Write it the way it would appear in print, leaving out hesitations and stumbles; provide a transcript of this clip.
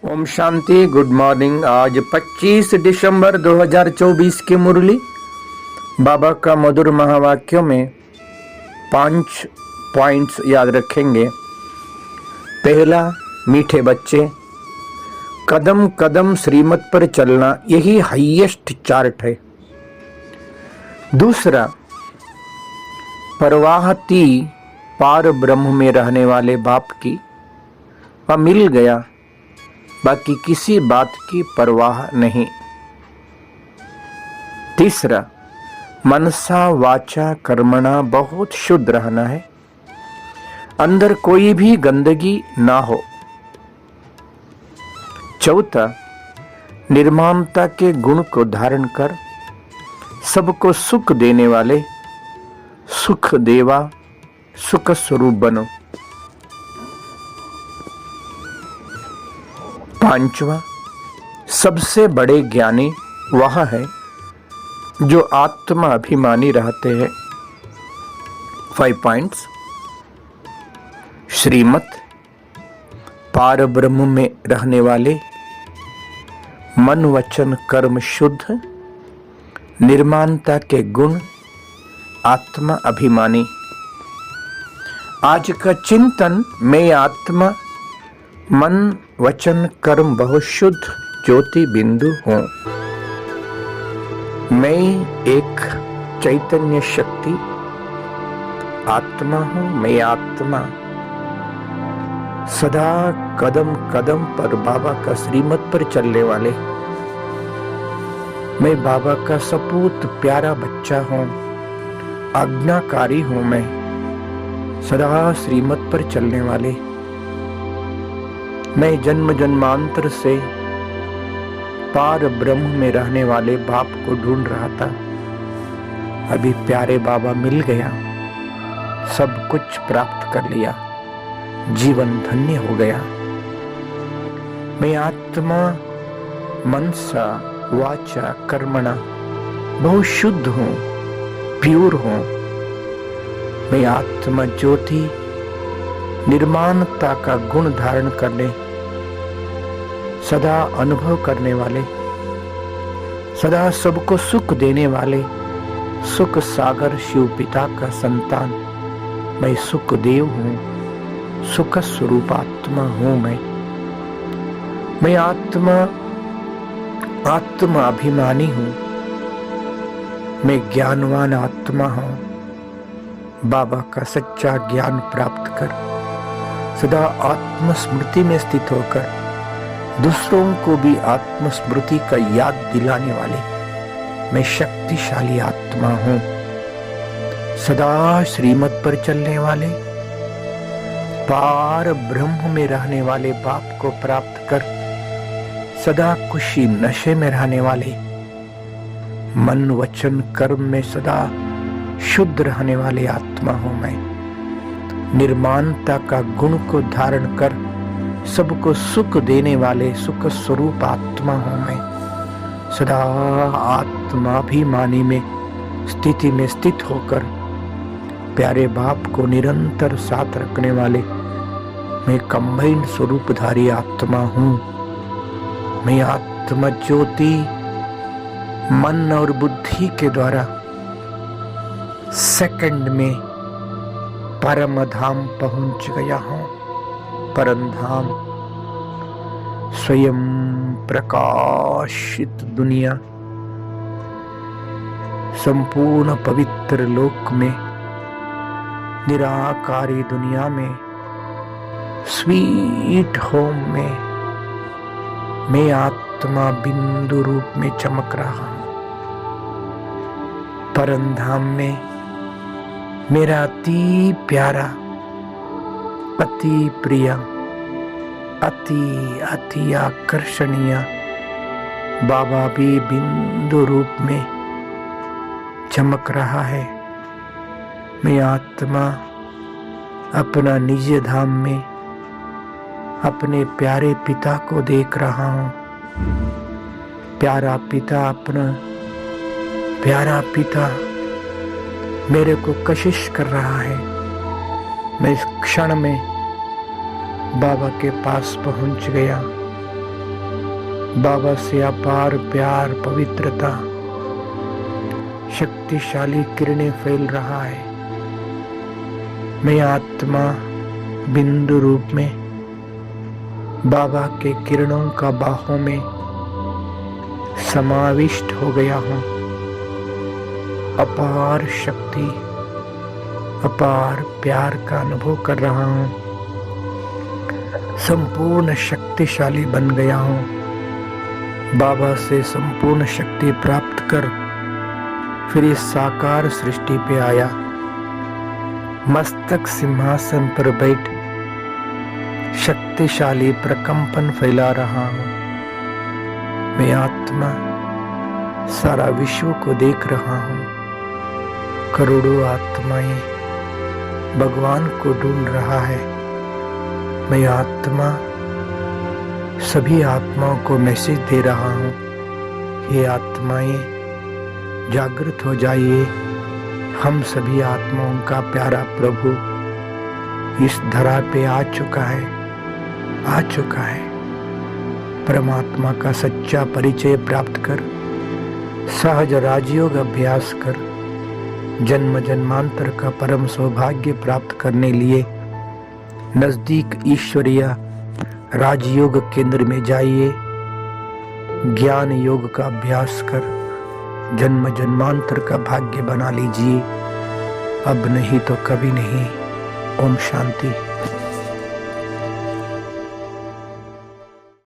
Om Shanti. Good morning. आज 25 दिसंबर 2024 की मुरली बाबा का मधुर महावाक्यों में 5 पॉइंट्स याद रखेंगे। पहला, मीठे बच्चे, कदम कदम श्रीमत पर चलना, यही हाईएस्ट चार्ट है। दूसरा, परवाहती पार ब्रह्म में रहने वाले बाप की, वह मिल गया, बाकी किसी बात की परवाह नहीं। तीसरा, मनसा वाचा कर्मणा बहुत शुद्ध रहना है, अंदर कोई भी गंदगी ना हो। चौथा, निर्ममता के गुण को धारण कर सबको सुख देने वाले सुख देवा सुख स्वरूप बनो। पांचवा, सबसे बड़े ज्ञानी वह है जो आत्मा अभिमानी रहते हैं। 5 पॉइंट्स। श्रीमत, पार ब्रह्म में रहने वाले, मन वचन कर्म शुद्ध, निर्माणता के गुण, आत्मा अभिमानी। आज का चिंतन, मैं आत्मा मन वचन कर्म बहुत शुद्ध ज्योति बिंदु हूं। मैं एक चैतन्य शक्ति आत्मा हूं। मैं आत्मा सदा कदम कदम पर बाबा का श्रीमत पर चलने वाले, मैं बाबा का सपूत प्यारा बच्चा हूं, आज्ञाकारी हूं। मैं सदा श्रीमत पर चलने वाले, मैं जन्म जन्मांतर से पार ब्रह्म में रहने वाले बाप को ढूंढ रहा था। अभी प्यारे बाबा मिल गया, सब कुछ प्राप्त कर लिया, जीवन धन्य हो गया। मैं आत्मा मनसा वाचा कर्मणा बहुत शुद्ध हूं, प्योर हूं। मैं आत्मा ज्योति निर्माणता का गुण धारण करने, सदा अनुभव करने वाले, सदा सबको सुख देने वाले सुख सागर शिव पिता का संतान, मैं सुख देव हूं, सुख स्वरूप आत्मा हूं। मैं आत्मा अभिमानी हूं। मैं ज्ञानवान आत्मा हूं। बाबा का सच्चा ज्ञान प्राप्त कर सदा आत्मस्मृति में स्थित होकर दूसरों को भी आत्मस्मृति का याद दिलाने वाले, मैं शक्तिशाली आत्मा हूं। सदा श्रीमत पर चलने वाले, पार ब्रह्म में रहने वाले बाप को प्राप्त कर सदा खुशी नशे में रहने वाले, मन वचन कर्म में सदा शुद्ध रहने वाले आत्मा हूं। मैं निर्माणता का गुण को धारण कर सबको सुख देने वाले सुख स्वरूप आत्मा हूं। मैं सदा आत्माभिमानी में स्थिति में स्थित होकर प्यारे बाप को निरंतर साथ रखने वाले, मैं कंबाइंड स्वरूपधारी आत्मा हूं। मैं आत्मा ज्योति मन और बुद्धि के द्वारा सेकंड में परम धाम पहुंच गया हूं। परम धाम स्वयं प्रकाशित दुनिया, संपूर्ण पवित्र लोक में, निराकारी दुनिया में, स्वीट होम में, मैं आत्मा बिंदु रूप में चमक रहा हूं। परम धाम में मेरा अति प्यारा, अति प्रिय, अति अति आकर्षणीय बाबा भी बिंदु रूप में चमक रहा है। मैं आत्मा अपना निज धाम में अपने प्यारे पिता को देख रहा हूं। प्यारा पिता, अपना प्यारा पिता मेरे को कशिश कर रहा है। मैं इस क्षण में बाबा के पास पहुंच गया। बाबा से अपार प्यार, पवित्रता, शक्तिशाली किरणें फैल रहा है। मैं आत्मा बिंदु रूप में बाबा के किरणों का बाहों में समाविष्ट हो गया हूँ। अपार शक्ति, अपार प्यार का अनुभव कर रहा हूँ। संपूर्ण शक्तिशाली बन गया हूँ। बाबा से संपूर्ण शक्ति प्राप्त कर फिर इस साकार सृष्टि पे आया। मस्तक सिंहासन पर बैठ शक्तिशाली प्रकंपन फैला रहा हूँ। मैं आत्मा सारा विश्व को देख रहा हूँ। करोड़ों आत्माएं भगवान को ढूंढ रहा है। मैं आत्मा सभी आत्माओं को मैसेज दे रहा हूँ। ये आत्माएं जागृत हो जाइए। हम सभी आत्माओं का प्यारा प्रभु इस धरा पे आ चुका है। परमात्मा का सच्चा परिचय प्राप्त कर, सहज राजयोग अभ्यास कर, जन्म जन्मांतर का परम सौभाग्य प्राप्त करने लिए नजदीक ईश्वरीय राजयोग केंद्र में जाइए। ज्ञान योग का अभ्यास कर जन्म जन्मांतर का भाग्य बना लीजिए। अब नहीं तो कभी नहीं। ओम शांति।